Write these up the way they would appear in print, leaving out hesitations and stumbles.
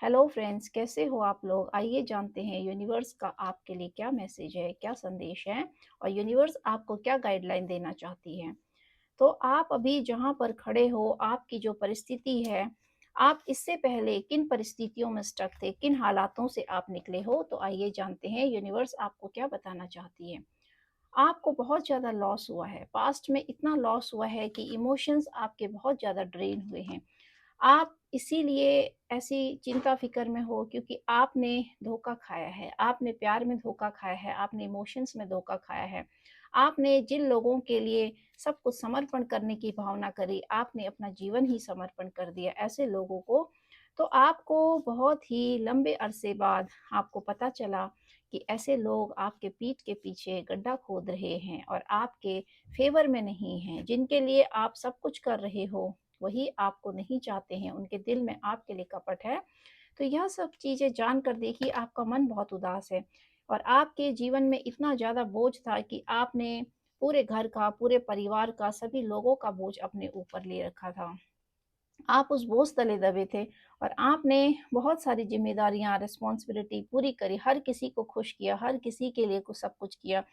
Hello friends, कैसे हो आप लोग? आइए जानते हैं यूनिवर्स का आपके लिए क्या मैसेज है, क्या संदेश है और यूनिवर्स आपको क्या गाइडलाइन देना चाहती है। तो आप अभी जहाँ पर खड़े हो, आपकी जो परिस्थिति है, आप इससे पहले किन परिस्थितियों में स्टक थे, किन हालातों से आप निकले हो? तो आइए जानते हैं यूनिवर्स आपको क्या बताना चाहती है। आपको बहुत ज़्यादा लॉस हुआ है, पास्ट में इतना लॉस हुआ है कि इमोशंस आपके बहुत ज़्यादा ड्रेन हुए हैं। आप इसीलिए ऐसी चिंता फ़िक्र में हो क्योंकि आपने धोखा खाया है, आपने प्यार में धोखा खाया है, आपने इमोशंस में धोखा खाया है। आपने जिन लोगों के लिए सब कुछ समर्पण करने की भावना करी, आपने अपना जीवन ही समर्पण कर दिया ऐसे लोगों को। तो आपको बहुत ही लंबे अरसे बाद आपको पता चला कि ऐसे लोग आपके पीठ के पीछे गड्ढा खोद रहे हैं और आपके फ़ेवर में नहीं हैं। जिनके लिए आप सब कुछ कर रहे हो, वही आपको नहीं चाहते हैं, उनके दिल में आपके लिए कपट है। तो यह सब चीज़ें जानकर देखिए आपका मन बहुत उदास है और आपके जीवन में इतना ज़्यादा बोझ था कि आपने पूरे घर का, पूरे परिवार का, सभी लोगों का बोझ अपने ऊपर ले रखा था। आप उस बोझ तले दबे थे और आपने बहुत सारी ज़िम्मेदारियाँ, रिस्पॉन्सिबिलिटी पूरी करी, हर किसी को खुश किया, हर किसी के लिए कुछ सब कुछ किया।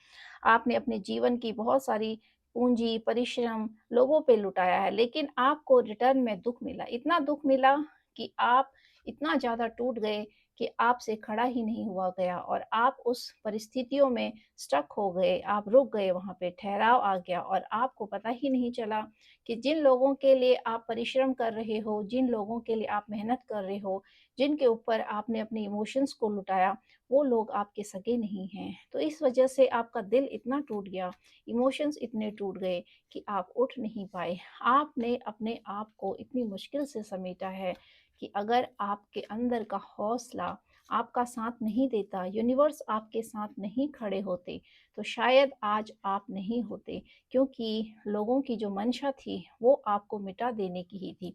आपने अपने जीवन की बहुत सारी पूँजी, परिश्रम लोगों पे लुटाया है, लेकिन आपको रिटर्न में दुःख मिला। इतना दुःख मिला कि आप इतना ज़्यादा टूट गए कि आपसे खड़ा ही नहीं हुआ गया और आप उस परिस्थितियों में स्टक हो गए, आप रुक गए, वहाँ पे ठहराव आ गया और आपको पता ही नहीं चला कि जिन लोगों के लिए आप परिश्रम कर रहे हो, जिन लोगों के लिए आप मेहनत कर रहे हो, जिनके ऊपर आपने अपने इमोशंस को लुटाया, वो लोग आपके सगे नहीं हैं। तो इस वजह से आपका दिल इतना टूट गया, इमोशंस इतने टूट गए कि आप उठ नहीं पाए। आपने अपने आप को इतनी मुश्किल से समेटा है कि अगर आपके अंदर का हौसला आपका साथ नहीं देता, यूनिवर्स आपके साथ नहीं खड़े होते, तो शायद आज आप नहीं होते। क्योंकि लोगों की जो मंशा थी वो आपको मिटा देने की ही थी।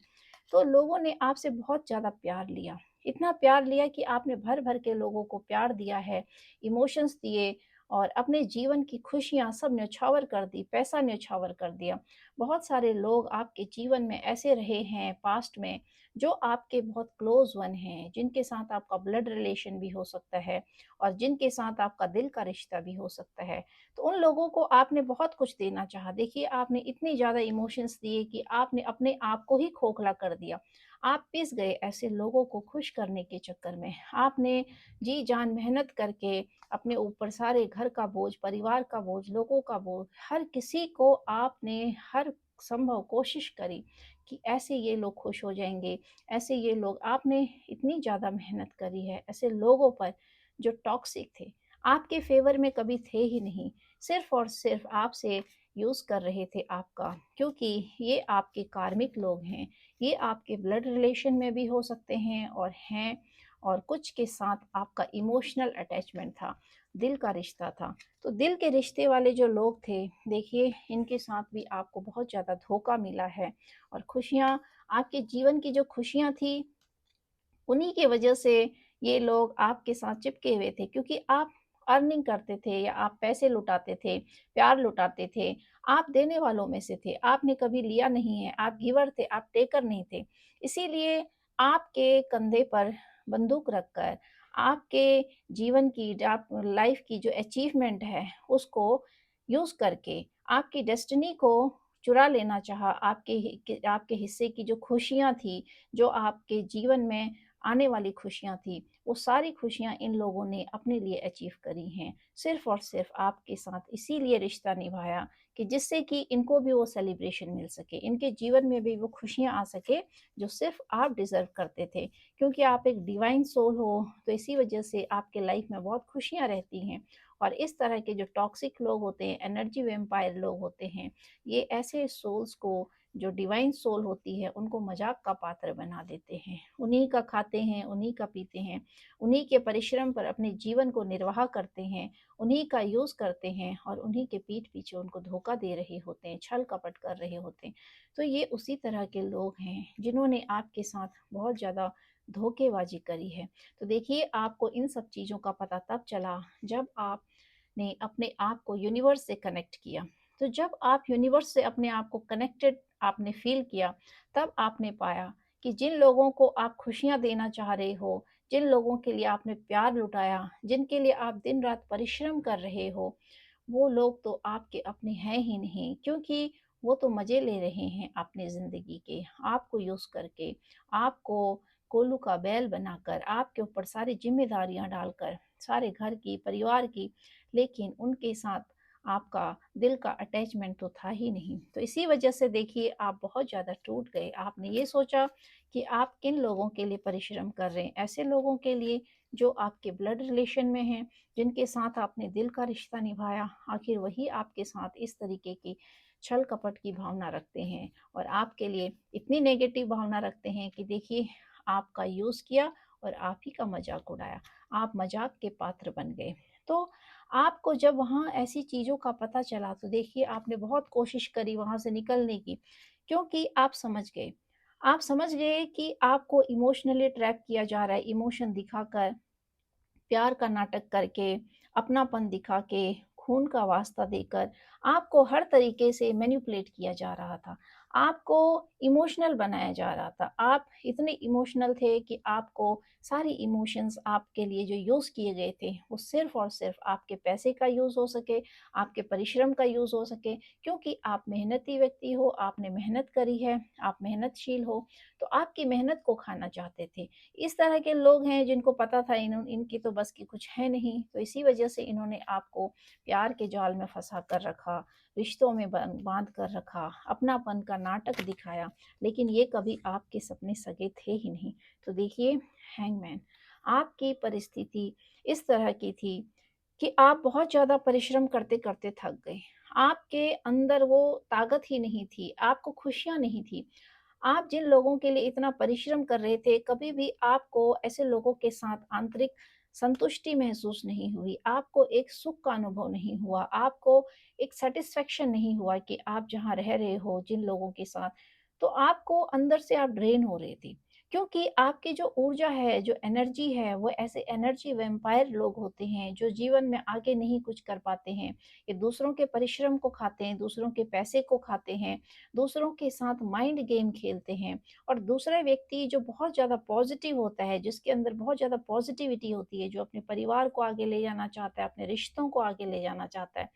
तो लोगों ने आपसे बहुत ज़्यादा प्यार लिया, इतना प्यार लिया कि आपने भर-भर के लोगों को प्यार दिया है, इमोशंस दिए और अपने जीवन की खुशियाँ सब न्योछावर कर दी, पैसा न्योछावर कर दिया। बहुत सारे लोग आपके जीवन में ऐसे रहे हैं पास्ट में जो आपके बहुत क्लोज़ वन हैं, जिनके साथ आपका ब्लड रिलेशन भी हो सकता है और जिनके साथ आपका दिल का रिश्ता भी हो सकता है। तो उन लोगों को आपने बहुत कुछ देना चाहा। देखिए, आपने इतनी ज़्यादा इमोशंस दिए कि आपने अपने आप को ही खोखला कर दिया। आप पिस गए ऐसे लोगों को खुश करने के चक्कर में। आपने जी-जान मेहनत करके अपने ऊपर सारे घर का बोझ, परिवार का बोझ, लोगों का बोझ, हर किसी को आपने हर संभव कोशिश करी कि ऐसे ये लोग खुश हो जाएँगे, ऐसे ये लोग आपने इतनी ज़्यादा मेहनत करी है ऐसे लोगों पर जो टॉक्सिक थे, आपके फ़ेवर में कभी थे ही नहीं। सिर्फ़ और सिर्फ़ आपसे यूज़ कर रहे थे आपका, क्योंकि ये आपके कार्मिक लोग हैं। ये आपके ब्लड रिलेशन में भी हो सकते हैं और कुछ के साथ आपका इमोशनल अटैचमेंट था, दिल का रिश्ता था। तो दिल के रिश्ते वाले जो लोग थे, देखिए इनके साथ भी आपको बहुत ज़्यादा धोखा मिला है और खुशियाँ आपके जीवन की जो खुशियाँ थी उन्हीं की वजह से ये लोग आपके साथ चिपके हुए थे क्योंकि आप अर्निंग करते थे या आप पैसे लुटाते थे, प्यार लुटाते थे, आप देने वालों में से थे, आपने कभी लिया नहीं है, आप गिवर थे, आप टेकर नहीं थे। इसीलिए आपके कंधे पर बंदूक रखकर आपके जीवन की आप लाइफ की जो अचीवमेंट है, उसको यूज़ करके आपकी डेस्टिनी को चुरा लेना चाहा, आपके हिस्से की जो खुशियाँ थी, जो आपके जीवन में आने वाली खुशियाँ थी, वो सारी खुशियाँ इन लोगों ने अपने लिए अचीव करी हैं। सिर्फ़ और सिर्फ़ आपके साथ इसीलिए रिश्ता निभाया कि जिससे कि इनको भी वो सेलिब्रेशन मिल सके, इनके जीवन में भी वो खुशियाँ आ सके जो सिर्फ़ आप डिज़र्व करते थे। क्योंकि आप एक डिवाइन सोल हो, तो इसी वजह से आपके लाइफ़ में बहुत खुशियाँ रहती हैं। और इस तरह के जो टॉक्सिक लोग होते हैं, एनर्जी वैम्पायर लोग होते हैं, ये ऐसे सोल्स को जो डिवाइन सोल होती है उनको मजाक का पात्र बना देते हैं। उन्हीं का खाते हैं, उन्हीं का पीते हैं, उन्हीं के परिश्रम पर अपने जीवन को निर्वाह करते हैं, उन्हीं का यूज़ करते हैं और उन्हीं के पीठ पीछे उनको धोखा दे रहे होते हैं, छल कपट कर रहे होते हैं। तो ये उसी तरह के लोग हैं जिन्होंने आपके साथ बहुत ज़्यादा धोखेबाजी करी है। तो देखिए, आपको इन सब चीज़ों का पता तब चला जब आपने अपने आप को यूनिवर्स से कनेक्ट किया। तो जब आप यूनिवर्स से अपने आप को कनेक्टेड आपने फ़ील किया, तब आपने पाया कि जिन लोगों को आप खुशियाँ देना चाह रहे हो, जिन लोगों के लिए आपने प्यार लुटाया, जिनके लिए आप दिन-रात परिश्रम कर रहे हो, वो लोग तो आपके अपने हैं ही नहीं, क्योंकि वो तो मज़े ले रहे हैं अपनी ज़िंदगी के, आपको यूज़ करके, आपको कोल्हू का बैल बनाकर, आपके ऊपर सारी ज़िम्मेदारियाँ डालकर, सारे घर की, परिवार की, लेकिन उनके साथ आपका दिल का अटैचमेंट तो था ही नहीं। तो इसी वजह से देखिए आप बहुत ज़्यादा टूट गए। आपने ये सोचा कि आप किन लोगों के लिए परिश्रम कर रहे हैं, ऐसे लोगों के लिए जो आपके ब्लड रिलेशन में हैं, जिनके साथ आपने दिल का रिश्ता निभाया, आखिर वही आपके साथ इस तरीके की छल कपट की भावना रखते हैं और आपके लिए इतनी नेगेटिव भावना रखते हैं कि देखिए आपका यूज़ किया और आप ही का मजाक उड़ाया, आप मजाक के पात्र बन गए। तो आपको जब वहाँ ऐसी चीज़ों का पता चला तो देखिए आपने बहुत कोशिश करी वहाँ से निकलने की, क्योंकि आप समझ गए कि आपको इमोशनली ट्रैप किया जा रहा है, इमोशन दिखाकर, प्यार का नाटक करके, अपनापन दिखा के, खून का वास्ता देकर आपको हर तरीके से मैनिपुलेट किया जा रहा था। आपको इमोशनल बनाया जा रहा था। आप इतने इमोशनल थे कि आपको सारी इमोशंस आपके लिए जो यूज़ किए गए थे, वो सिर्फ़ और सिर्फ़ आपके पैसे का यूज़ हो सके, आपके परिश्रम का यूज़ हो सके, क्योंकि आप मेहनती व्यक्ति हो, आपने मेहनत करी है, आप मेहनतशील हो, तो आपकी मेहनत को खाना चाहते थे। इस तरह के लोग हैं जिनको पता था इनकी तो बस की कुछ है नहीं, तो इसी वजह से इन्होंने आपको प्यार के जाल में फँसा कर रखा, रिश्तों में बाँध कर रखा, अपनापन का नाटक दिखाया, लेकिन ये कभी आपके सपने सगे थे ही नहीं। तो देखिए हैंगमैन, आपकी परिस्थिति इस तरह की थी कि आप बहुत ज़्यादा परिश्रम करते-करते थक गए। आपके अंदर वो ताकत ही नहीं थी, आपको खुशियाँ नहीं थी। आप जिन लोगों के लिए इतना परिश्रम कर रहे थे, कभी भी आपको ऐसे लोगों के साथ आंतरिक संतुष्टि महसूस नहीं हुई। आपको एक सुख का अनुभव नहीं हुआ। आपको एक सैटिस्फैक्शन नहीं हुआ कि आप जहाँ रह रहे हो, जिन लोगों के साथ, तो आपको अंदर से आप ड्रेन हो रहे थे। क्योंकि आपकी जो ऊर्जा है, जो एनर्जी है, वो ऐसे एनर्जी वैम्पायर लोग होते हैं, जो जीवन में आगे नहीं कुछ कर पाते हैं। ये दूसरों के परिश्रम को खाते हैं, दूसरों के पैसे को खाते हैं, दूसरों के साथ माइंड गेम खेलते हैं, और दूसरा व्यक्ति जो बहुत ज़्यादा पॉजिटिव होता है, जिसके अंदर बहुत ज़्यादा पॉजिटिविटी होती है, जो अपने परिवार को आगे ले जाना चाहता है, अपने रिश्तों को आगे ले जाना चाहता है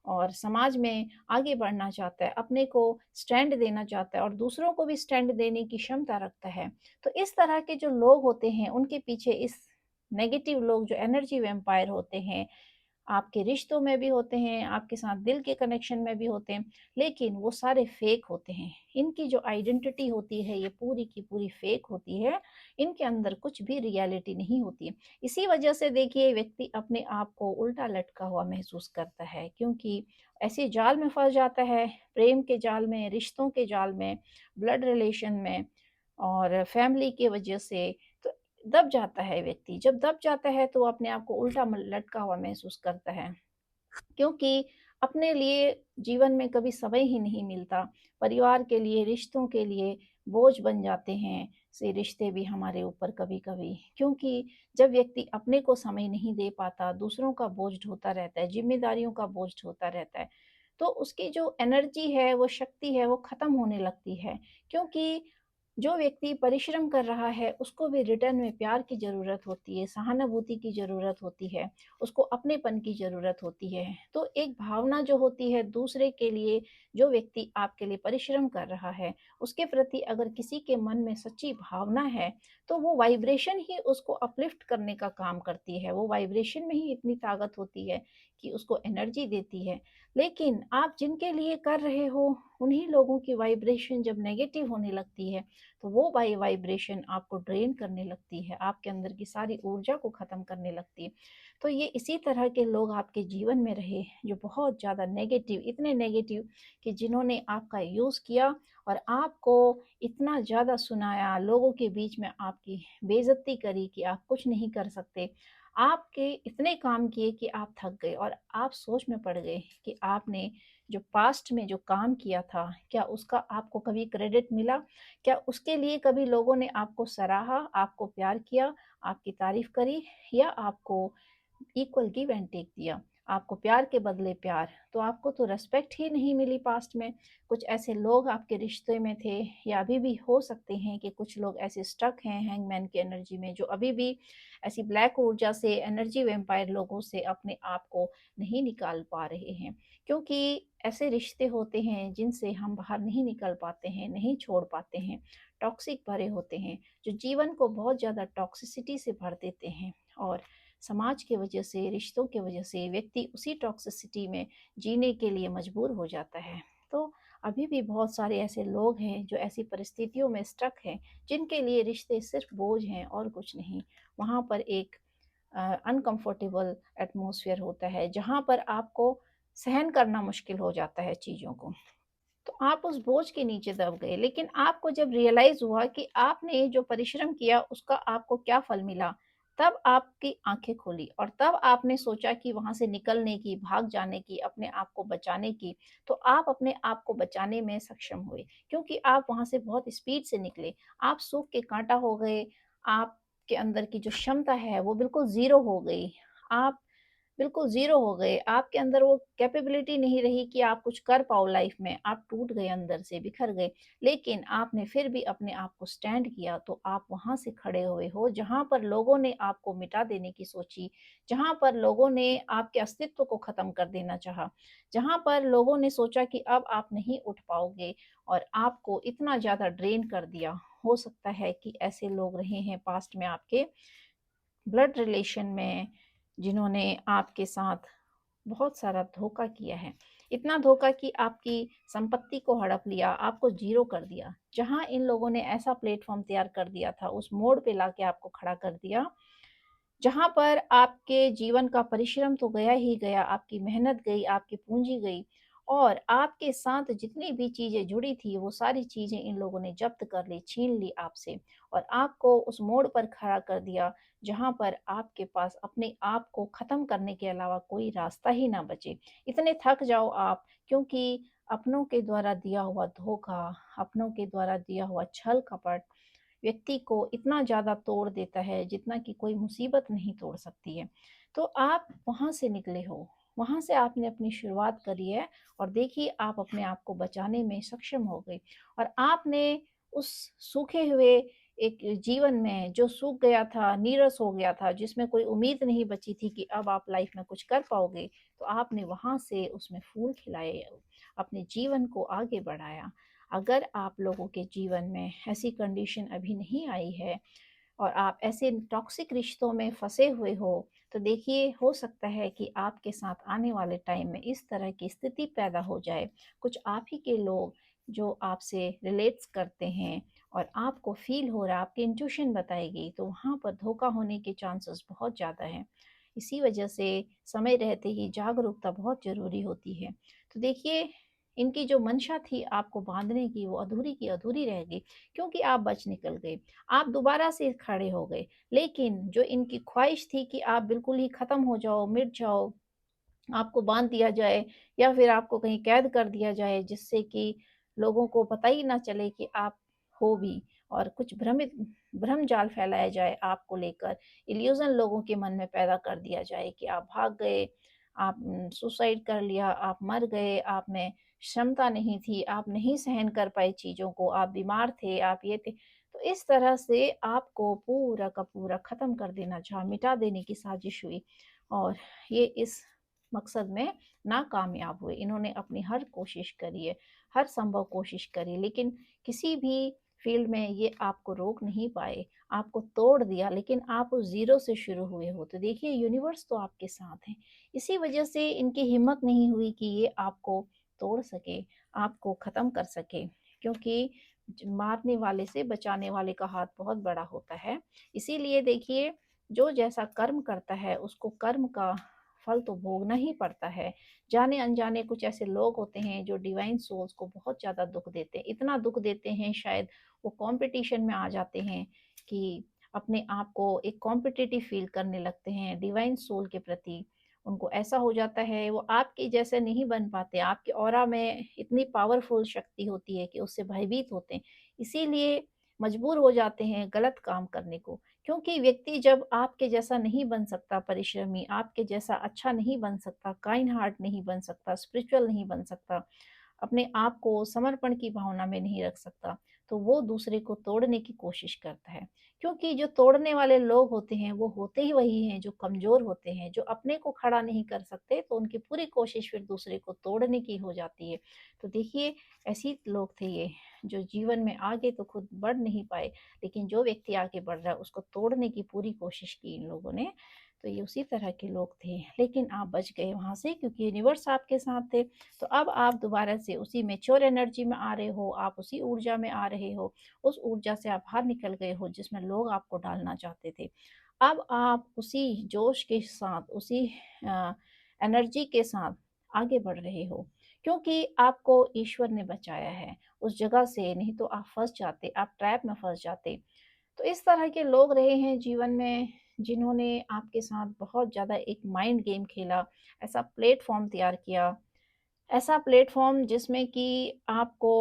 और समाज में आगे बढ़ना चाहता है, अपने को स्टैंड देना चाहता है और दूसरों को भी स्टैंड देने की क्षमता रखता है। तो इस तरह के जो लोग होते हैं, उनके पीछे इस नेगेटिव लोग जो एनर्जी वैम्पायर होते हैं, आपके रिश्तों में भी होते हैं, आपके साथ दिल के कनेक्शन में भी होते हैं, लेकिन वो सारे फेक होते हैं। इनकी जो आइडेंटिटी होती है, ये पूरी की पूरी फेक होती है, इनके अंदर कुछ भी रियलिटी नहीं होती है। इसी वजह से देखिए व्यक्ति अपने आप को उल्टा लटका हुआ महसूस करता है, क्योंकि ऐसे जाल में फँस जाता है, प्रेम के जाल में, रिश्तों के जाल में, ब्लड रिलेशन में और फैमिली की वजह से, तो दब जाता है व्यक्ति। जब दब जाता है तो वो अपने आप को उल्टा लटका हुआ महसूस करता है, क्योंकि अपने लिए जीवन में कभी समय ही नहीं मिलता। परिवार के लिए, रिश्तों के लिए बोझ बन जाते हैं से रिश्ते भी हमारे ऊपर कभी-कभी। क्योंकि जब व्यक्ति अपने को समय नहीं दे पाता, दूसरों का बोझ ढोता रहता है, ज़िम्मेदारियों का बोझ ढोता रहता है, तो उसकी जो एनर्जी है, वो शक्ति है, वो ख़त्म होने लगती है। क्योंकि जो व्यक्ति परिश्रम कर रहा है, उसको भी रिटर्न में प्यार की ज़रूरत होती है, सहानुभूति की ज़रूरत होती है, उसको अपनेपन की ज़रूरत होती है। तो एक भावना जो होती है दूसरे के लिए, जो व्यक्ति आपके लिए परिश्रम कर रहा है, उसके प्रति अगर किसी के मन में सच्ची भावना है, तो वो वाइब्रेशन ही उसको अपलिफ्ट करने का काम करती है। वो वाइब्रेशन में ही इतनी ताकत होती है कि उसको एनर्जी देती है। लेकिन आप जिनके लिए कर रहे हो, उन्हीं लोगों की वाइब्रेशन जब नेगेटिव होने लगती है, तो वो वाइब्रेशन आपको ड्रेन करने लगती है, आपके अंदर की सारी ऊर्जा को ख़त्म करने लगती है। तो ये इसी तरह के लोग आपके जीवन में रहे, जो बहुत ज़्यादा नेगेटिव, इतने नेगेटिव कि जिन्होंने आपका यूज़ किया और आपको इतना ज़्यादा सुनाया, लोगों के बीच में आपकी बेइज़्ज़ती करी कि आप कुछ नहीं कर सकते। आपके इतने काम किए कि आप थक गए और आप सोच में पड़ गए कि आपने जो पास्ट में जो काम किया था, क्या उसका आपको कभी क्रेडिट मिला? क्या उसके लिए कभी लोगों ने आपको सराहा, आपको प्यार किया, आपकी तारीफ़ करी या आपको इक्वल गिव एंड टेक दिया? आपको प्यार के बदले प्यार, तो आपको तो रिस्पेक्ट ही नहीं मिली पास्ट में। कुछ ऐसे लोग आपके रिश्ते में थे, या अभी भी हो सकते हैं कि कुछ लोग ऐसे स्टक हैं हैंगमैन की एनर्जी में, जो अभी भी ऐसी ब्लैक ऊर्जा से, एनर्जी वैम्पायर लोगों से अपने आप को नहीं निकाल पा रहे हैं। क्योंकि ऐसे रिश्ते होते हैं जिनसे हम बाहर नहीं निकल पाते हैं, नहीं छोड़ पाते हैं, टॉक्सिक भरे होते हैं, जो जीवन को बहुत ज़्यादा टॉक्सिसिटी से भर देते हैं। और समाज की वजह से, रिश्तों की वजह से व्यक्ति उसी टॉक्सिसिटी में जीने के लिए मजबूर हो जाता है। तो अभी भी बहुत सारे ऐसे लोग हैं जो ऐसी परिस्थितियों में स्टक हैं, जिनके लिए रिश्ते सिर्फ बोझ हैं और कुछ नहीं। वहाँ पर एक अनकंफर्टेबल एटमॉस्फेयर होता है, जहाँ पर आपको सहन करना मुश्किल हो जाता है चीज़ों को। तो आप उस बोझ के नीचे दब गए, लेकिन आपको जब रियलाइज हुआ कि आपने जो परिश्रम किया उसका आपको क्या फल मिला, तब आपकी आंखें खुली और तब आपने सोचा कि वहां से निकलने की, भाग जाने की, अपने आप को बचाने की। तो आप अपने आप को बचाने में सक्षम हुए, क्योंकि आप वहां से बहुत स्पीड से निकले। आप सूख के कांटा हो गए। आपके अंदर की जो क्षमता है वो बिल्कुल जीरो हो गई। आप बिल्कुल ज़ीरो हो गए। आपके अंदर वो कैपेबिलिटी नहीं रही कि आप कुछ कर पाओ लाइफ़ में। आप टूट गए, अंदर से बिखर गए। लेकिन आपने फिर भी अपने आप को स्टैंड किया, तो आप वहाँ से खड़े हुए हो जहाँ पर लोगों ने आपको मिटा देने की सोची, जहाँ पर लोगों ने आपके अस्तित्व को ख़त्म कर देना चाहा, जहाँ पर लोगों ने सोचा कि अब आप नहीं उठ पाओगे और आपको इतना ज़्यादा ड्रेन कर दिया। हो सकता है कि ऐसे लोग रहे हैं पास्ट में आपके ब्लड रिलेशन में, जिन्होंने आपके साथ बहुत सारा धोखा किया है। इतना धोखा कि आपकी संपत्ति को हड़प लिया, आपको ज़ीरो कर दिया। जहाँ इन लोगों ने ऐसा प्लेटफ़ॉर्म तैयार कर दिया था, उस मोड़ पे लाके आपको खड़ा कर दिया, जहाँ पर आपके जीवन का परिश्रम तो गया ही गया, आपकी मेहनत गई, आपकी पूँजी गई, और आपके साथ जितनी भी चीज़ें जुड़ी थी, वो सारी चीज़ें इन लोगों ने ज़ब्त कर ली, छीन ली आपसे, और आपको उस मोड़ पर खड़ा कर दिया, जहाँ पर आपके पास अपने आप को ख़त्म करने के अलावा कोई रास्ता ही ना बचे। इतने थक जाओ आप, क्योंकि अपनों के द्वारा दिया हुआ धोखा, अपनों के द्वारा दिया हुआ छल-कपट व्यक्ति को इतना ज़्यादा तोड़ देता है, जितना कि कोई मुसीबत नहीं तोड़ सकती है। तो आप वहाँ से निकले हो, वहाँ से आपने अपनी शुरुआत करी है, और देखिए आप अपने आप को बचाने में सक्षम हो गए, और आपने उस सूखे हुए एक जीवन में जो सूख गया था, नीरस हो गया था, जिसमें कोई उम्मीद नहीं बची थी कि अब आप लाइफ में कुछ कर पाओगे, तो आपने वहाँ से उसमें फूल खिलाए, अपने जीवन को आगे बढ़ाया। अगर आप लोगों के जीवन में ऐसी कंडीशन अभी नहीं आई है, और आप ऐसे टॉक्सिक रिश्तों में फंसे हुए हो, तो देखिए हो सकता है कि आपके साथ आने वाले टाइम में इस तरह की स्थिति पैदा हो जाए। कुछ आप ही के लोग जो आपसे रिलेट्स करते हैं, और आपको फील हो रहा है, आपकी इंट्यूशन बताएगी, तो वहाँ पर धोखा होने के चांसेस बहुत ज़्यादा हैं। इसी वजह से समय रहते ही जागरूकता बहुत ज़रूरी होती है। तो देखिए, इनकी जो मंशा थी आपको बांधने की, वो अधूरी की अधूरी रह गई, क्योंकि आप बच निकल गए। आप दोबारा से खड़े हो गए। लेकिन जो इनकी ख्वाहिश थी कि आप बिल्कुल ही ख़त्म हो जाओ, मिट जाओ, आपको बाँध दिया जाए, या फिर आपको कहीं कैद कर दिया जाए, जिससे कि लोगों को पता ही ना चले कि आप हो भी, और कुछ भ्रम जाल फैलाया जाए आपको लेकर, इल्यूज़न लोगों के मन में पैदा कर दिया जाए कि आप भाग गए, आप सुसाइड कर लिया, आप मर गए, आप में क्षमता नहीं थी, आप नहीं सहन कर पाए चीज़ों को, आप बीमार थे, आप ये थे। तो इस तरह से आपको पूरा का पूरा ख़त्म कर देना चाहा, मिटा देने की साजिश हुई, और ये इस मकसद में नाकामयाब हुए। इन्होंने अपनी हर कोशिश करी है, हर संभव कोशिश करी, लेकिन किसी भी फ़ील्ड में ये आपको रोक नहीं पाए। आपको तोड़ दिया, लेकिन आप उस ज़ीरो से शुरू हुए हो। तो देखिए, यूनिवर्स तो आपके साथ है। इसी वजह से इनकी हिम्मत नहीं हुई कि ये आपको तोड़ सके, आपको ख़त्म कर सके, क्योंकि मारने वाले से बचाने वाले का हाथ बहुत बड़ा होता है। इसीलिए देखिए, जो जैसा कर्म करता है उसको कर्म का फल तो भोगना ही पड़ता है। जाने अनजाने कुछ ऐसे लोग होते हैं जो डिवाइन सोल्स को बहुत ज़्यादा दुख देते हैं, इतना दुख देते हैं, शायद वो कंपटीशन में आ जाते हैं कि अपने आप को एक कॉम्पिटिटिव फील करने लगते हैं डिवाइन सोल के प्रति। उनको ऐसा हो जाता है, वो आपके जैसे नहीं बन पाते, आपके ऑरा में इतनी पावरफुल शक्ति होती है कि उससे भयभीत होते हैं। इसीलिए मजबूर हो जाते हैं गलत काम करने को, क्योंकि व्यक्ति जब आपके जैसा नहीं बन सकता परिश्रमी, आपके जैसा अच्छा नहीं बन सकता, काइंड हार्ट नहीं बन सकता, स्पिरिचुअल नहीं बन सकता, अपने आप को समर्पण की भावना में नहीं रख सकता, तो वो दूसरे को तोड़ने की कोशिश करता है। क्योंकि जो तोड़ने वाले लोग होते हैं, वो होते ही वही हैं जो कमज़ोर होते हैं, जो अपने को खड़ा नहीं कर सकते, तो उनकी पूरी कोशिश फिर दूसरे को तोड़ने की हो जाती है। तो देखिए, ऐसे लोग थे ये, जो जीवन में आगे तो खुद बढ़ नहीं पाए, लेकिन जो व्यक्ति आगे बढ़ रहा है, उसको तोड़ने की पूरी कोशिश की इन लोगों ने। तो ये उसी तरह के लोग थे, लेकिन आप बच गए वहाँ से क्योंकि यूनिवर्स आपके साथ थे। तो अब आप दोबारा से उसी मैच्योर एनर्जी में आ रहे हो, आप उसी ऊर्जा में आ रहे हो, उस ऊर्जा से आप बाहर निकल गए हो जिसमें लोग आपको डालना चाहते थे। अब आप उसी जोश के साथ, उसी अ, एनर्जी के साथ आगे बढ़ रहे हो, क्योंकि आपको ईश्वर ने बचाया है उस जगह से, नहीं तो आप फँस जाते, आप ट्रैप में फँस जाते। तो इस तरह के लोग रहे हैं जीवन में, जिन्होंने आपके साथ बहुत ज़्यादा एक माइंड गेम खेला, ऐसा प्लेटफ़ॉर्म तैयार किया, ऐसा प्लेटफ़ॉर्म जिसमें कि आपको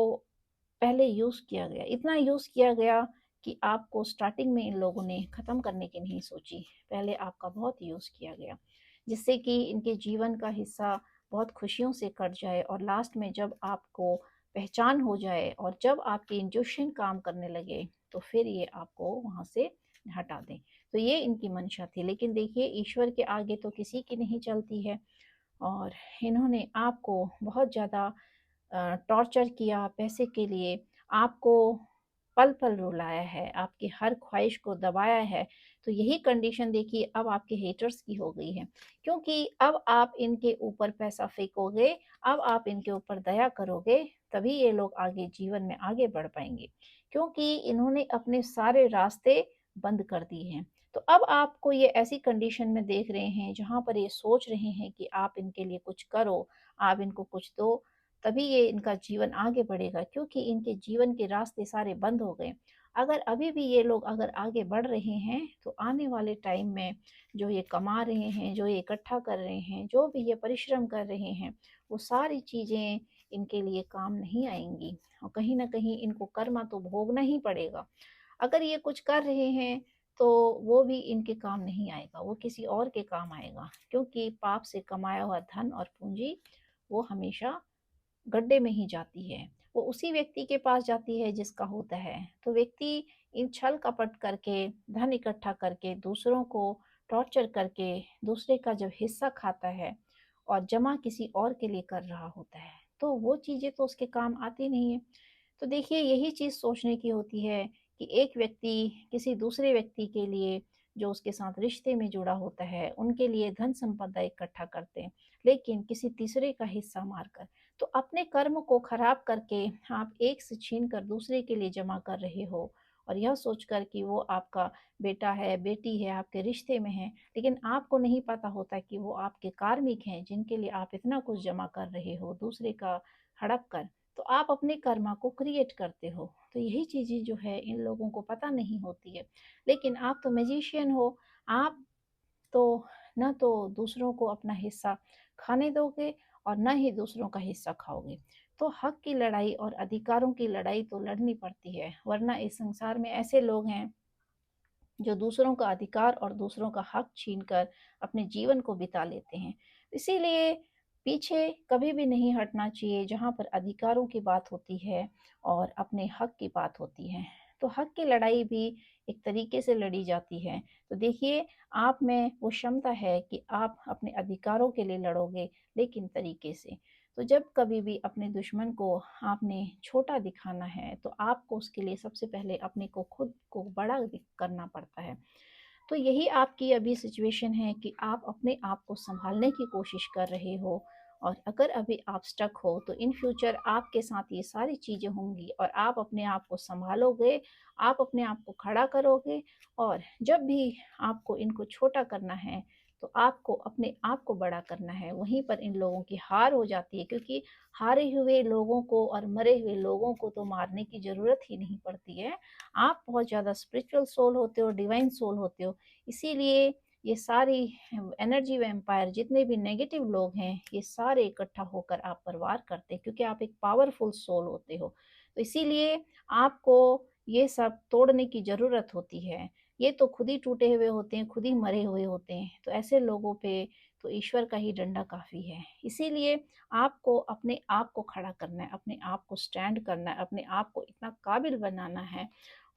पहले यूज़ किया गया, इतना यूज़ किया गया कि आपको स्टार्टिंग में इन लोगों ने ख़त्म करने की नहीं सोची। पहले आपका बहुत यूज़ किया गया, जिससे कि इनके जीवन का हिस्सा बहुत खुशियों से कट जाए और लास्ट में जब आपको पहचान हो जाए और जब आपकी इंट्यूशन काम करने लगे, तो फिर ये आपको वहाँ से हटा दें। तो ये इनकी मंशा थी। लेकिन देखिए, ईश्वर के आगे तो किसी की नहीं चलती है, और इन्होंने आपको बहुत ज़्यादा टॉर्चर किया पैसे के लिए, आपको पल-पल रुलाया है, आपकी हर ख़्वाहिश को दबाया है। तो यही कंडीशन देखिए अब आपके हेटर्स की हो गई है, क्योंकि अब आप इनके ऊपर पैसा फेंकोगे, अब आप इनके ऊपर दया करोगे, तभी ये लोग आगे जीवन में आगे बढ़ पाएँगे। क्योंकि इन्होंने अपने सारे रास्ते बंद कर दिए हैं। तो अब आपको ये ऐसी कंडीशन में देख रहे हैं, जहाँ पर ये सोच रहे हैं कि आप इनके लिए कुछ करो, आप इनको कुछ दो, तभी ये इनका जीवन आगे बढ़ेगा, क्योंकि इनके जीवन के रास्ते सारे बंद हो गए। अगर अभी भी ये लोग अगर आगे बढ़ रहे हैं, तो आने वाले टाइम में जो ये कमा रहे हैं, जो ये इकट्ठा कर रहे हैं, जो भी ये परिश्रम कर रहे हैं, वो सारी चीज़ें इनके लिए काम नहीं आएँगी, और कहीं न कहीं इनको कर्मा तो भोगना ही पड़ेगा। अगर ये कुछ कर रहे हैं, तो वो भी इनके काम नहीं आएगा, वो किसी और के काम आएगा, क्योंकि पाप से कमाया हुआ धन और पूँजी वो हमेशा गड्ढे में ही जाती है। वो उसी व्यक्ति के पास जाती है जिसका होता है। तो व्यक्ति इन छल-कपट करके, धन इकट्ठा करके, दूसरों को टॉर्चर करके, दूसरे का जब हिस्सा खाता है और जमा किसी और के लिए कर रहा होता है, तो वो चीज़ें तो उसके काम आती नहीं है। तो देखिए, यही चीज़ सोचने की होती है कि एक व्यक्ति किसी दूसरे व्यक्ति के लिए, जो उसके साथ रिश्ते में जुड़ा होता है, उनके लिए धन संपदा इकट्ठा करते हैं, लेकिन किसी तीसरे का हिस्सा मारकर। तो अपने कर्म को खराब करके आप एक से छीन कर दूसरे के लिए जमा कर रहे हो, और यह सोचकर कि वो आपका बेटा है, बेटी है, आपके रिश्ते में है, लेकिन आपको नहीं पता होता कि वो आपके कार्मिक हैं, जिनके लिए आप इतना कुछ जमा कर रहे हो, दूसरे का हड़प कर। तो आप अपने कर्मा को क्रिएट करते हो। तो यही चीज़ें जो है इन लोगों को पता नहीं होती है। लेकिन आप तो मैजिशियन हो, आप तो ना तो दूसरों को अपना हिस्सा खाने दोगे और ना ही दूसरों का हिस्सा खाओगे। तो हक की लड़ाई और अधिकारों की लड़ाई तो लड़नी पड़ती है, वरना इस संसार में ऐसे लोग हैं जो दूसरों का अधिकार और दूसरों का हक छीनकर अपने जीवन को बिता लेते हैं। इसीलिए पीछे कभी भी नहीं हटना चाहिए जहाँ पर अधिकारों की बात होती है और अपने हक की बात होती है। तो हक की लड़ाई भी एक तरीके से लड़ी जाती है। तो देखिए, आप में वो क्षमता है कि आप अपने अधिकारों के लिए लड़ोगे, लेकिन तरीके से। तो जब कभी भी अपने दुश्मन को आपने छोटा दिखाना है, तो आपको उसके लिए सबसे पहले अपने को खुद को बड़ा करना पड़ता है। तो यही आपकी अभी सिचुएशन है कि आप अपने आप को सँभालने की कोशिश कर रहे हो, और अगर अभी आप स्टक हो, तो इन फ्यूचर आपके साथ ये सारी चीज़ें होंगी और आप अपने आप को सँभालोगे, आप अपने आप को खड़ा करोगे, और जब भी आपको इनको छोटा करना है, तो आपको अपने आप को बड़ा करना है। वहीं पर इन लोगों की हार हो जाती है, क्योंकि हारे हुए लोगों को और मरे हुए लोगों को तो मारने की ज़रूरत ही नहीं पड़ती है। आप बहुत ज़्यादा स्पिरिचुअल सोल होते हो, डिवाइन सोल होते हो। इसीलिए ये सारी एनर्जी वैम्पायर जितने भी नेगेटिव लोग हैं, ये सारे इकट्ठा होकर आप पर वार करते हैं, क्योंकि आप एक पावरफुल सोल होते हो। तो इसीलिए आपको ये सब तोड़ने की ज़रूरत होती है। ये तो खुद ही टूटे हुए होते हैं, खुद ही मरे हुए होते हैं। तो ऐसे लोगों पे तो ईश्वर का ही डंडा काफ़ी है। इसीलिए आपको अपने आप को खड़ा करना है, अपने आप को स्टैंड करना है, अपने आप को इतना काबिल बनाना है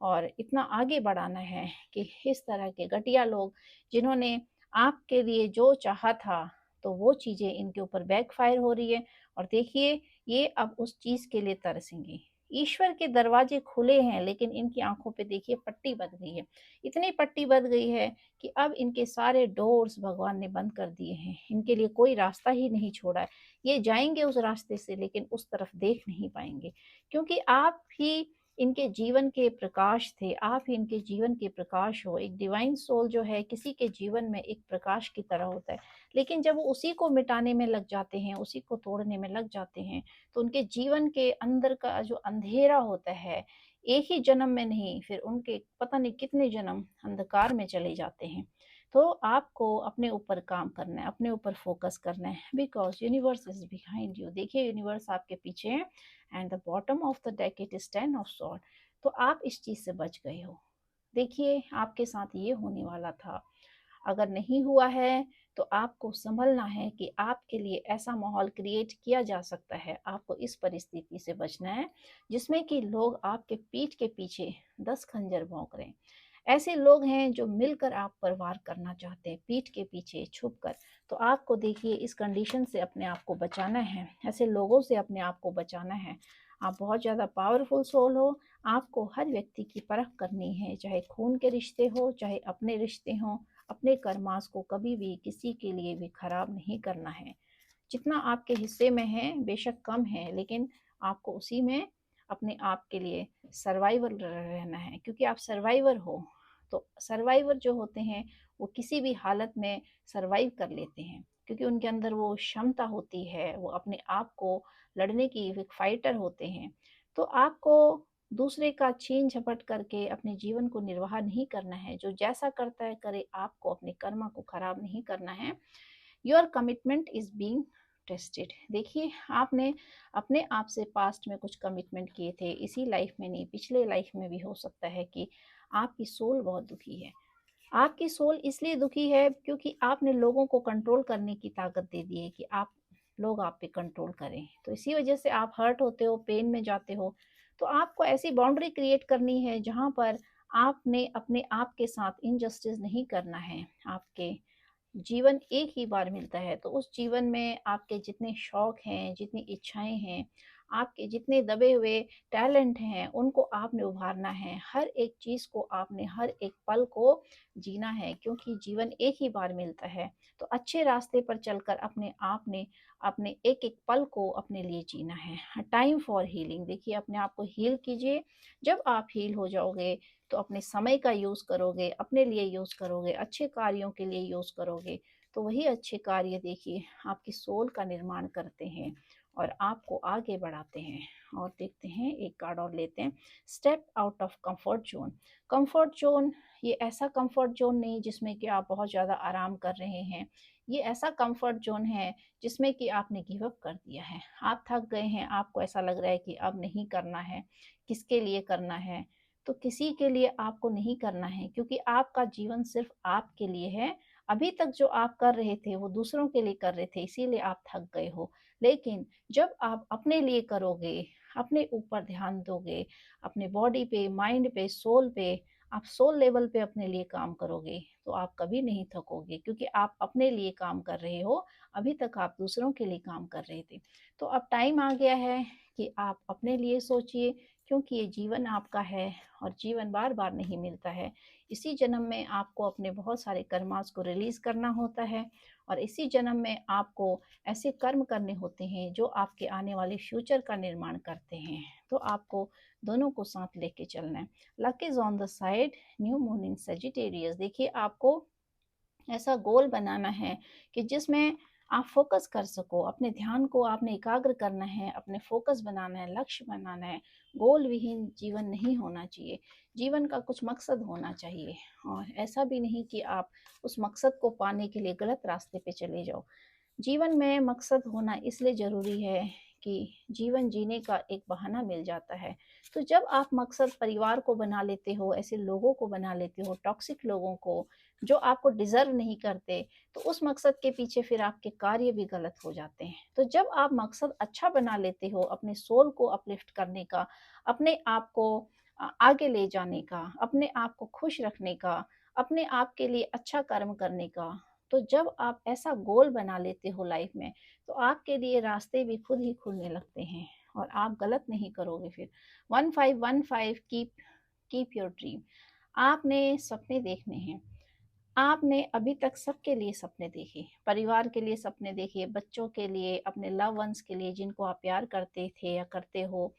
और इतना आगे बढ़ाना है कि इस तरह के घटिया लोग जिन्होंने आपके लिए जो चाहा था, तो वो चीज़ें इनके ऊपर बैकफायर हो रही है और देखिए ये अब उस चीज़ के लिए तरसेंगे। ईश्वर के दरवाजे खुले हैं लेकिन इनकी आँखों पे देखिए पट्टी बंध गई है। इतनी पट्टी बंध गई है कि अब इनके सारे डोर्स भगवान ने बंद कर दिए हैं। इनके लिए कोई रास्ता ही नहीं छोड़ा है। ये जाएँगे उस रास्ते से लेकिन उस तरफ देख नहीं पाएँगे क्योंकि आप ही इनके जीवन के प्रकाश थे, आप ही इनके जीवन के प्रकाश हो। एक डिवाइन सोल जो है किसी के जीवन में एक प्रकाश की तरह होता है, लेकिन जब वो उसी को मिटाने में लग जाते हैं, उसी को तोड़ने में लग जाते हैं, तो उनके जीवन के अंदर का जो अंधेरा होता है, एक ही जन्म में नहीं, फिर उनके पता नहीं कितने जन्म अंधकार में चले जाते हैं। तो आपको अपने ऊपर काम करना है, अपने ऊपर फ़ोकस करना है because universe is behind you. देखिए यूनिवर्स आपके पीछे है and the bottom of the deck it is 10 of sword. तो आप इस चीज़ से बच गए हो। देखिए आपके साथ ये होने वाला था। अगर नहीं हुआ है तो आपको संभलना है कि आपके लिए ऐसा माहौल क्रिएट किया जा सकता है। आपको इस परिस्थिति से बचना है जिसमें कि लोग आपके पीठ के पीछे 10 खंजर भोंक रहे हैं। ऐसे लोग हैं जो मिलकर आप पर वार करना चाहते हैं पीठ के पीछे छुपकर। तो आपको देखिए इस कंडीशन से अपने आप को बचाना है, ऐसे लोगों से अपने आप को बचाना है। आप बहुत ज़्यादा पावरफुल सोल हो। आपको हर व्यक्ति की परख करनी है, चाहे खून के रिश्ते हो, चाहे अपने रिश्ते हों। अपने कर्मास को कभी भी किसी के लिए भी खराब नहीं करना है। जितना आपके हिस्से में है बेशक कम है, लेकिन आपको उसी में अपने आप के लिए सर्वाइवर रहना है क्योंकि आप सर्वाइवर हो। तो सर्वाइवर जो होते हैं वो किसी भी हालत में सर्वाइव कर लेते हैं क्योंकि उनके अंदर वो क्षमता होती है, वो अपने आप को लड़ने की एक फाइटर होते हैं। तो आपको दूसरे का छीन झपट करके अपने जीवन को निर्वाह नहीं करना है। जो जैसा करता है करे, आपको अपने कर्म को खराब नहीं करना है। Your commitment is being tested. देखिए आपने अपने आप से पास्ट में कुछ कमिटमेंट किए थे, इसी लाइफ में नहीं पिछले लाइफ में भी हो सकता है कि आपकी सोल बहुत दुखी है। आपकी सोल इसलिए दुखी है क्योंकि आपने लोगों को कंट्रोल करने की ताकत दे दी है कि आप लोग आप पे कंट्रोल करें। तो इसी वजह से आप हर्ट होते हो, पेन में जाते हो। तो आपको ऐसी बाउंड्री क्रिएट करनी है जहाँ पर आपने अपने आप के साथ इनजस्टिस नहीं करना है। आपके जीवन एक ही बार मिलता है तो उस जीवन में आपके जितने शौक हैं, जितनी इच्छाएं हैं, आपके जितने दबे हुए टैलेंट हैं, उनको आपने उभारना है। हर एक चीज़ को आपने हर एक पल को जीना है क्योंकि जीवन एक ही बार मिलता है। तो अच्छे रास्ते पर चलकर अपने आप ने अपने एक एक पल को अपने लिए जीना है। Time for healing. देखिए अपने आप को हील कीजिए। जब आप हील हो जाओगे तो अपने समय का यूज़ करोगे, अपने लिए यूज़ करोगे, अच्छे कार्यों के लिए यूज़ करोगे, तो वही अच्छे कार्य देखिए आपकी सोल का निर्माण करते हैं और आपको आगे बढ़ाते हैं। और देखते हैं एक कार्ड और लेते हैं, step out of comfort zone. Comfort zone ये ऐसा कंफर्ट जोन नहीं जिसमें कि आप बहुत ज़्यादा आराम कर रहे हैं। ये ऐसा कंफर्ट जोन है जिसमें कि आपने गिव अप कर दिया है। आप थक गए हैं, आपको ऐसा लग रहा है कि अब नहीं करना है, किसके लिए करना है। तो किसी के लिए आपको नहीं करना है क्योंकि आपका जीवन सिर्फ आपके लिए है। अभी तक जो आप कर रहे थे वो दूसरों के लिए कर रहे थे, इसीलिए आप थक गए हो। लेकिन जब आप अपने लिए करोगे, अपने ऊपर ध्यान दोगे, अपने बॉडी पे, माइंड पे, सोल पे, आप सोल लेवल पे अपने लिए काम करोगे, तो आप कभी नहीं थकोगे क्योंकि आप अपने लिए काम कर रहे हो। अभी तक आप दूसरों के लिए काम कर रहे थे। तो अब टाइम आ गया है कि आप अपने लिए सोचिए क्योंकि ये जीवन आपका है और जीवन बार बार नहीं मिलता है। इसी जन्म में आपको अपने बहुत सारे कर्मास को रिलीज करना होता है और इसी जन्म में आपको ऐसे कर्म करने होते हैं जो आपके आने वाले फ्यूचर का निर्माण करते हैं। तो आपको दोनों को साथ लेके चलना है। Luck is on the side, new moon in Sagittarius. देखिए आपको ऐसा गोल बनाना है कि जिसमें आप फोकस कर सको। अपने ध्यान को आपने एकाग्र करना है, अपने फोकस बनाना है, लक्ष्य बनाना है। गोल विहीन जीवन नहीं होना चाहिए। जीवन का कुछ मकसद होना चाहिए और ऐसा भी नहीं कि आप उस मकसद को पाने के लिए गलत रास्ते पे चले जाओ। जीवन में मकसद होना इसलिए ज़रूरी है आपकी जीवन जीने का एक बहाना मिल जाता है। तो जब आप मकसद परिवार को बना लेते हो, ऐसे लोगों को बना लेते हो, टॉक्सिक लोगों को, जो आपको डिज़र्व नहीं करते, तो उस मकसद के पीछे फिर आपके कार्य भी गलत हो जाते हैं। तो जब आप मकसद अच्छा बना लेते हो अपने सोल को अपलिफ्ट करने का, अपने आप को आगे ले जाने का, अपने आप को खुश रखने का, अपने आप के लिए अच्छा कर्म करने का, तो जब आप ऐसा गोल बना लेते हो लाइफ में, तो आपके लिए रास्ते भी खुद ही खुलने लगते हैं और आप गलत नहीं करोगे फिर। 1515 कीप योर ड्रीम। आपने सपने देखने हैं। आपने अभी तक सबके लिए सपने देखे, परिवार के लिए सपने देखे, बच्चों के लिए, अपने लव वंस के लिए जिनको आप प्यार करते थे या करते हो,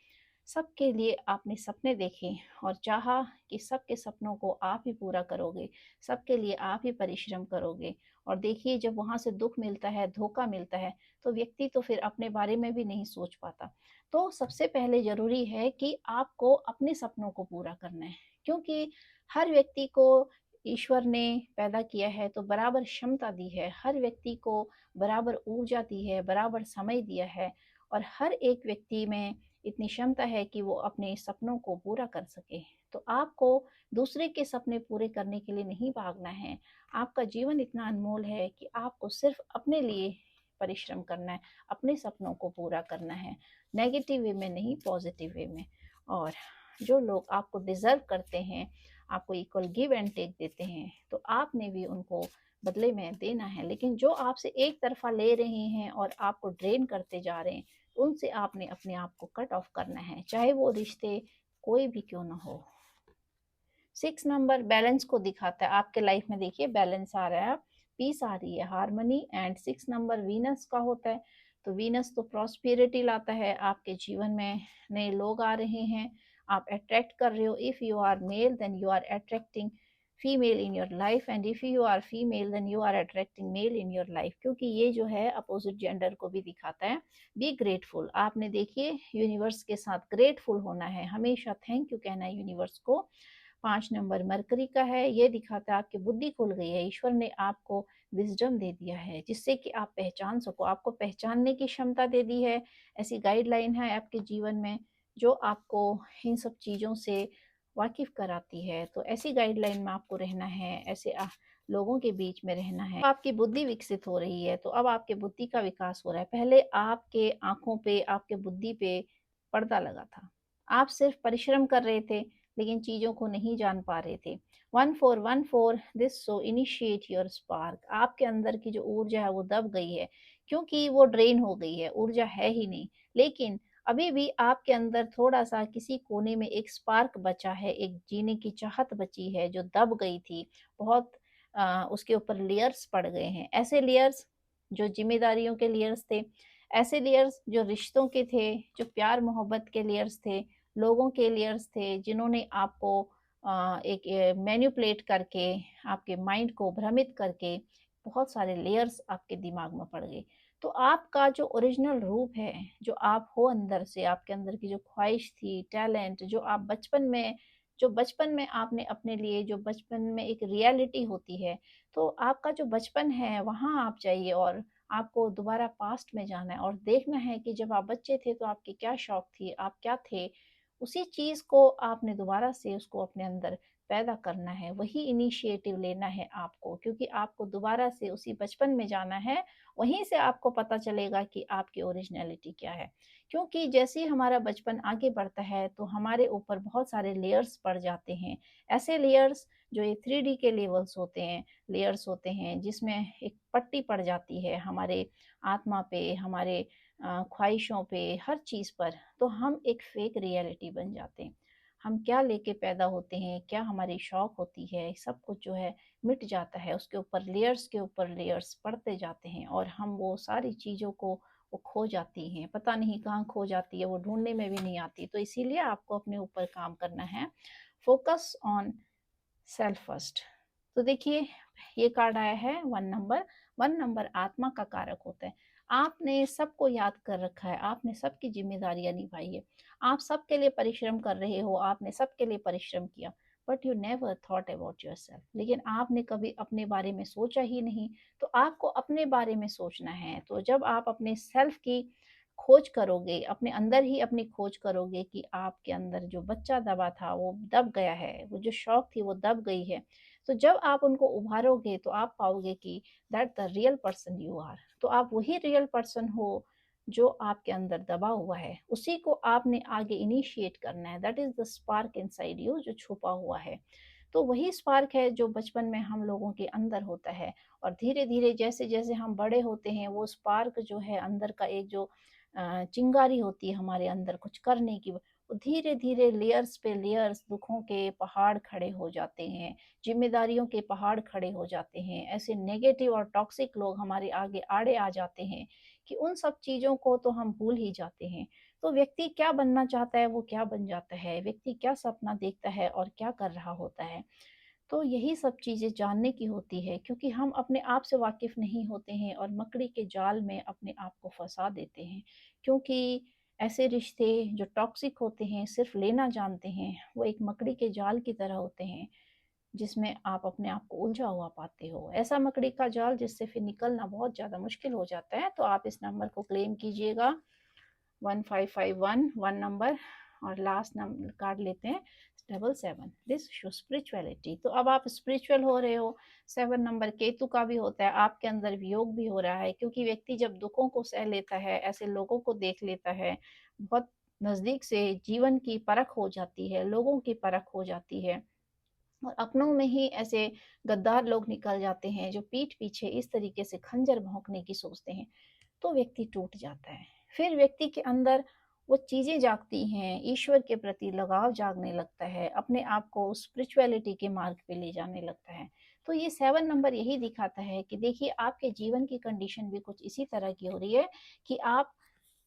सबके लिए आपने सपने देखे और चाहा कि सबके सपनों को आप ही पूरा करोगे, सबके लिए आप ही परिश्रम करोगे। और देखिए जब वहाँ से दुख मिलता है, धोखा मिलता है, तो व्यक्ति तो फिर अपने बारे में भी नहीं सोच पाता। तो सबसे पहले ज़रूरी है कि आपको अपने सपनों को पूरा करना है, क्योंकि हर व्यक्ति को ईश्वर ने पैदा किया है तो बराबर क्षमता दी है, हर व्यक्ति को बराबर ऊर्जा दी है, बराबर समय दिया है और हर एक व्यक्ति में इतनी क्षमता है कि वो अपने सपनों को पूरा कर सके। तो आपको दूसरे के सपने पूरे करने के लिए नहीं भागना है। आपका जीवन इतना अनमोल है कि आपको सिर्फ अपने लिए परिश्रम करना है, अपने सपनों को पूरा करना है, नेगेटिव वे में नहीं, पॉजिटिव वे में। और जो लोग आपको डिज़र्व करते हैं, आपको इक्वल गिव एंड टेक देते हैं, तो आपने भी उनको बदले में देना है। लेकिन जो आपसे एक तरफा ले रहे हैं और आपको ड्रेन करते जा रहे हैं, उनसे आपने अपने आप को कट ऑफ करना है, चाहे वो रिश्ते कोई भी क्यों ना हो। 6 नंबर बैलेंस को दिखाता है। आपके लाइफ में देखिए बैलेंस आ रहा है, पीस आ रही है, हार्मनी। एंड 6 नंबर वीनस का होता है। तो वीनस तो प्रॉस्पेरिटी लाता है, आपके जीवन में नए लोग आ रहे हैं, आप अट्रैक्ट कर रहे हो। If you are male then you are attracting female in your life, and if you are female then you are attracting male in your life, क्योंकि ये जो है अपोजिट जेंडर को भी दिखाता है। Be grateful. आपने देखिए यूनिवर्स के साथ ग्रेटफुल होना है, हमेशा थैंक यू कहना है यूनिवर्स को। 5 नंबर मरकरी का है, ये दिखाता है आपकी बुद्धि खुल गई है, ईश्वर ने आपको विज़डम दे दिया है जिससे कि आप पहचान सको, आपको पहचानने की क्षमता दे दी है। ऐसी गाइडलाइन है आपके जीवन में जो आपको इन सब चीज़ों से वाकिफ़ कराती है। तो ऐसी गाइडलाइन में आपको रहना है, ऐसे लोगों के बीच में रहना है। आपकी बुद्धि विकसित हो रही है, तो अब आपके बुद्धि का विकास हो रहा है। पहले आपके आँखों पे, आपके बुद्धि पे पर्दा लगा था। आप सिर्फ परिश्रम कर रहे थे, लेकिन चीज़ों को नहीं जान पा रहे थे। 1414 this so initiate your spark. आपके अंदर की जो ऊर्जा है वो दब गई है, क्योंकि वो ड्रेन हो गई है, ऊर्जा है ही नहीं। लेकिन अभी भी आपके अंदर थोड़ा-सा किसी कोने में एक स्पार्क बचा है, एक जीने की चाहत बची है जो दब गई थी। बहुत उसके ऊपर लेयर्स पड़ गए हैं। ऐसे लेयर्स जो ज़िम्मेदारियों के लेयर्स थे, ऐसे लेयर्स जो रिश्तों के थे, जो प्यार-मोहब्बत के लेयर्स थे, लोगों के लेयर्स थे जिन्होंने आपको एक मैनिपुलेट करके, आपके माइंड को भ्रमित करके बहुत सारे लेयर्स आपके दिमाग में पड़ गए। तो आपका जो ओरिजिनल रूप है, जो आप हो अंदर से, आपके अंदर की जो ख्वाहिश थी, टैलेंट जो आप बचपन में आपने अपने लिए, जो बचपन में एक रियलिटी होती है, तो आपका जो बचपन है वहाँ आप जाइए और आपको दोबारा पास्ट में जाना है और देखना है कि जब आप बच्चे थे तो आपकी क्या शौक थी, आप क्या थे। उसी चीज़ को आपने दोबारा से उसको अपने अंदर पैदा करना है, वही इनिशिएटिव लेना है आपको, क्योंकि आपको दोबारा से उसी बचपन में जाना है। वहीं से आपको पता चलेगा कि आपकी ओरिजिनलिटी क्या है। क्योंकि जैसे ही हमारा बचपन आगे बढ़ता है तो हमारे ऊपर बहुत सारे लेयर्स पड़ जाते हैं। ऐसे लेयर्स जो ये 3D के लेवल्स होते हैं, लेयर्स होते हैं जिसमें एक पट्टी पड़ जाती है हमारे आत्मा पे, हमारे ख्वाहिशों पे, हर चीज़ पर। तो हम एक फेक रियलिटी बन जाते हैं। हम क्या लेके पैदा होते हैं, क्या हमारी शौक होती है, सब कुछ जो है मिट जाता है। उसके ऊपर लेयर्स के ऊपर लेयर्स पड़ते जाते हैं और हम वो सारी चीज़ों को वो खो जाती हैं, पता नहीं कहाँ खो जाती है, वो ढूँढने में भी नहीं आती। तो इसीलिए आपको अपने ऊपर काम करना है। Focus on self first. तो देखिए ये कार्ड आया है 1 नंबर। 1 नंबर आत्मा का कारक होता है। आपने सबको याद कर रखा है, आपने सबकी ज़िम्मेदारियाँ निभाई है, आप सबके लिए परिश्रम कर रहे हो, आपने सबके लिए परिश्रम किया, but you never thought about yourself. लेकिन आपने कभी अपने बारे में सोचा ही नहीं। तो आपको अपने बारे में सोचना है। तो जब आप अपने सेल्फ की खोज करोगे, अपने अंदर ही अपनी खोज करोगे कि आपके अंदर जो बच्चा दबा था वो दब गया है, वो जो शौक थी वो दब गई है। तो जब आप उनको उभारोगे तो आप पाओगे कि that the real person you are. तो आप वही रियल पर्सन हो जो आपके अंदर दबा हुआ है, उसी को आपने आगे इनिशिएट करना है। That is the spark inside you जो छुपा हुआ है। तो वही स्पार्क है जो बचपन में हम लोगों के अंदर होता है, और धीरे धीरे जैसे जैसे हम बड़े होते हैं वो स्पार्क जो है अंदर का एक जो चिंगारी होती है हमारे अंदर कुछ करने की, वो धीरे धीरे लेयर्स पे लेयर्स दुखों के पहाड़ खड़े हो जाते हैं, जिम्मेदारियों के पहाड़ खड़े हो जाते हैं, ऐसे नेगेटिव और टॉक्सिक लोग हमारे आगे आड़े आ जाते हैं कि उन सब चीज़ों को तो हम भूल ही जाते हैं। तो व्यक्ति क्या बनना चाहता है वो क्या बन जाता है, व्यक्ति क्या सपना देखता है और क्या कर रहा होता है। तो यही सब चीज़ें जानने की होती है, क्योंकि हम अपने आप से वाकिफ़ नहीं होते हैं और मकड़ी के जाल में अपने आप को फंसा देते हैं। क्योंकि ऐसे रिश्ते जो टॉक्सिक होते हैं, सिर्फ़ लेना जानते हैं, वो एक मकड़ी के जाल की तरह होते हैं, जिसमें आप अपने आप को उलझा हुआ पाते हो। ऐसा मकड़ी का जाल जिससे फिर निकलना बहुत ज़्यादा मुश्किल हो जाता है। तो आप इस नंबर को क्लेम कीजिएगा, 1551 नंबर, और लास्ट नंबर कार्ड लेते हैं 77। This show spirituality. तो अब आप स्पिरिचुअल हो रहे हो। 7 नंबर केतु का भी होता है, आपके अंदर वियोग भी हो रहा है, क्योंकि व्यक्ति जब दुखों को सह लेता है, ऐसे लोगों को देख लेता है, बहुत नज़दीक से जीवन की परख हो जाती है, लोगों की परख हो जाती है, और अपनों में ही ऐसे गद्दार लोग निकल जाते हैं जो पीठ पीछे इस तरीके से खंजर भोंकने की सोचते हैं, तो व्यक्ति टूट जाता है। फिर व्यक्ति के अंदर वो चीज़ें जागती हैं, ईश्वर के प्रति लगाव जागने लगता है, अपने आप को स्पिरिचुअलिटी के मार्ग पे ले जाने लगता है। तो ये 7 नंबर यही दिखाता है कि देखिए आपके जीवन की कंडीशन भी कुछ इसी तरह की हो रही है कि आप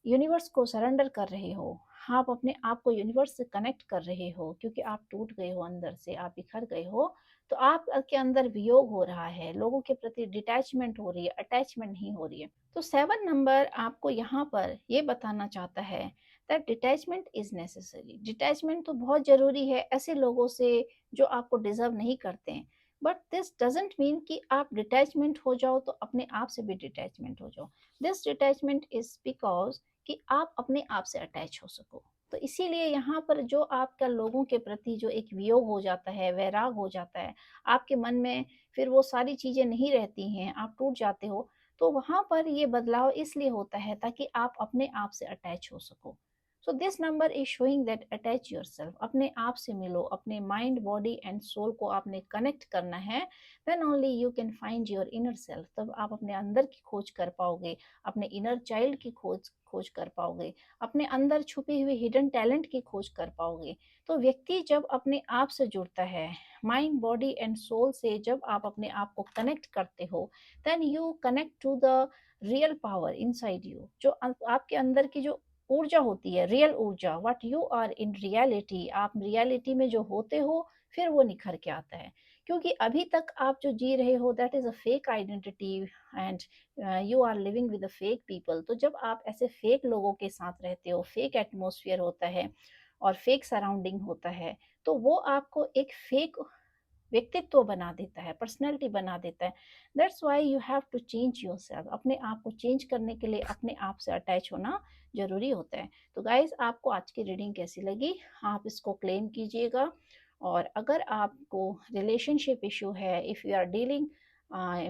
यूनिवर्स को सरेंडर कर रहे हो, आप अपने आप को यूनिवर्स से कनेक्ट कर रहे हो, क्योंकि आप टूट गए हो अंदर से, आप बिखर गए हो। तो आप के अंदर वियोग हो रहा है, लोगों के प्रति डिटैचमेंट हो रही है, अटैचमेंट नहीं हो रही है। तो 7 नंबर आपको यहाँ पर ये बताना चाहता है that detachment is necessary. Detachment तो बहुत जरूरी है ऐसे लोगों से जो आपको डिजर्व नहीं करते हैं। बट दिस डजेंट मीन कि आप डिटैचमेंट हो जाओ तो अपने आप से भी डिटैचमेंट हो जाओ। दिस डिटैचमेंट इज बिकॉज कि आप अपने आप से अटैच हो सको। तो इसीलिए यहाँ पर जो आपका लोगों के प्रति जो एक वियोग हो जाता है, वैराग हो जाता है, आपके मन में फिर वो सारी चीज़ें नहीं रहती हैं, आप टूट जाते हो, तो वहाँ पर ये बदलाव इसलिए होता है ताकि आप अपने आप से अटैच हो सको। So this number is showing that attach yourself, अपने आप से मिलो, अपने माइंड बॉडी एंड सोल को आपने कनेक्ट करना है। Then only you can find your inner self, तब आप अपने अंदर की खोज कर पाओगे, अपने इनर चाइल्ड की खोज खोज कर पाओगे, अपने अंदर छुपी हुई हिडन टैलेंट की खोज कर पाओगे। तो व्यक्ति जब अपने आप से जुड़ता है, माइंड बॉडी एंड सोल से जब आप अपने आप को कनेक्ट करते हो, then you connect to the real power inside you, जो आपके अंदर की जो ऊर्जा होती है, रियल ऊर्जा, what you are in reality, आप रियलिटी में जो होते हो, फिर वो निखर के आता है। क्योंकि अभी तक आप जो जी रहे हो that is a fake identity, and you are living with a fake people. तो जब आप ऐसे फेक लोगों के साथ रहते हो, फेक एटमोसफियर होता है और फेक सराउंडिंग होता है, तो वो आपको एक फेक व्यक्तित्व बना देता है, पर्सनैलिटी बना देता है। That's why you have to change yourself. अपने आप को चेंज करने के लिए अपने आप से अटैच होना जरूरी होता है। तो गाइज, आपको आज की रीडिंग कैसी लगी, आप इसको क्लेम कीजिएगा। और अगर आपको रिलेशनशिप इशू है, if you are dealing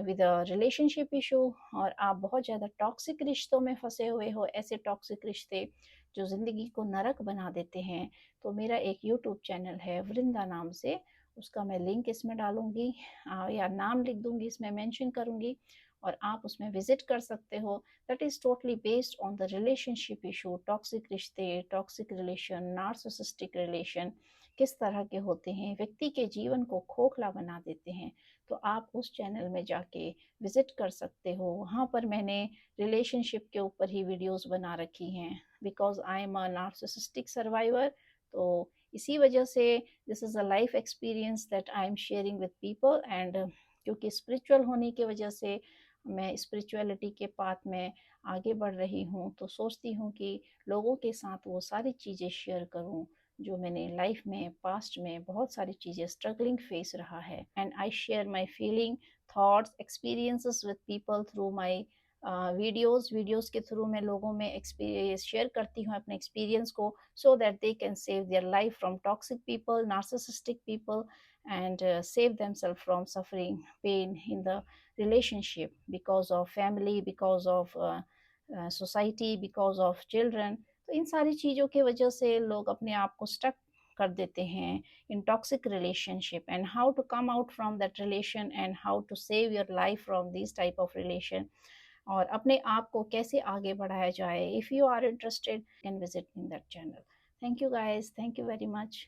with a relationship issue, और आप बहुत ज़्यादा टॉक्सिक रिश्तों में फंसे हुए हो, ऐसे टॉक्सिक रिश्ते जो ज़िंदगी को नरक बना देते हैं, तो मेरा एक यूट्यूब चैनल है वृंदा नाम से, उसका मैं लिंक इसमें डालूंगी, या नाम लिख दूंगी, इसमें मेंशन करूंगी, और आप उसमें विजिट कर सकते हो। That is totally based on the relationship issue, toxic रिश्ते, टॉक्सिक रिलेशन, नार्सिसिस्टिक रिलेशन किस तरह के होते हैं, व्यक्ति के जीवन को खोखला बना देते हैं। तो आप उस चैनल में जाके विजिट कर सकते हो, वहाँ पर मैंने रिलेशनशिप के ऊपर ही वीडियोस बना रखी हैं, because I am a narcissistic survivor. तो इसी वजह से this is a life experience that I am sharing with people, and क्योंकि स्पिरिचुअल होने की वजह से मैं स्पिरिचुअलिटी के पाथ में आगे बढ़ रही हूँ, तो सोचती हूँ कि लोगों के साथ वो सारी चीज़ें शेयर करूँ जो मैंने लाइफ में पास्ट में बहुत सारी चीज़ें स्ट्रगलिंग फेस रहा है, and I share my feeling, thoughts, experiences with people through my videos के थ्रू मैं लोगों में शेयर करती हूँ अपने एक्सपीरियंस को, so that they can save their life from toxic people, narcissistic people, and save themselves from suffering pain in the relationship because of family, because of society, because of children. तो इन सारी चीज़ों की वजह से लोग अपने आप को स्टक कर देते हैं in toxic relationship, and how to come out from that relation and how to save your life from these type of relation, और अपने आप को कैसे आगे बढ़ाया जाए. If you are interested can visit in that channel. Thank you guys, thank you very much.